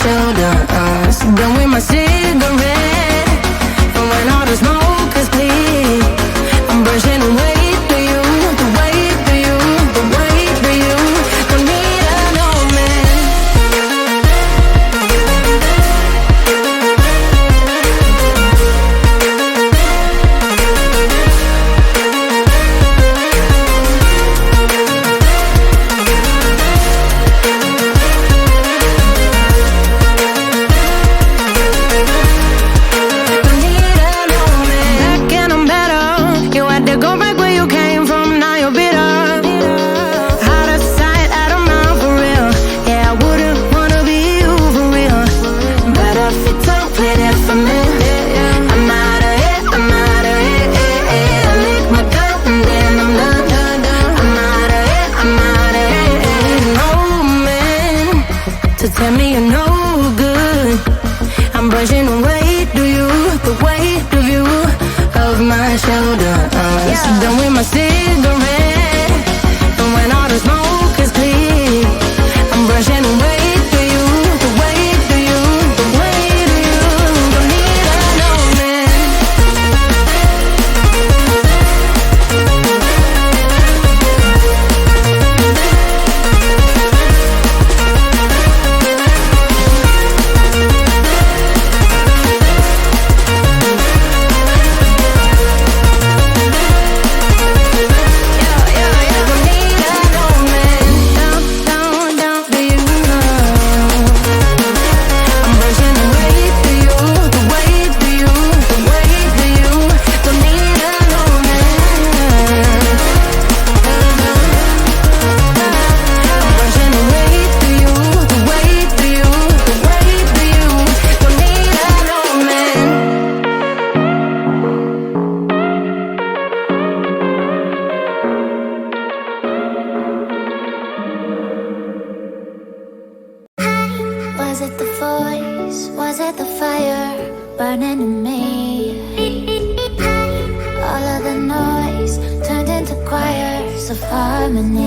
shoulder. So done with my cigarette, and when all the smoke is clear, I'm brushing away to you, the weight to you, the weight to you. Don't need a no man. Tell me you're no good. I'm brushing away to you, the weight of you, of my shoulder. So done with my cigarette, and when all the smoke is clear, I'm brushing away to you, the weight to you, the weight of you. Don't need a no man. Was it the voice? Was it the fire burning in me? All of the noise turned into choirs of harmony.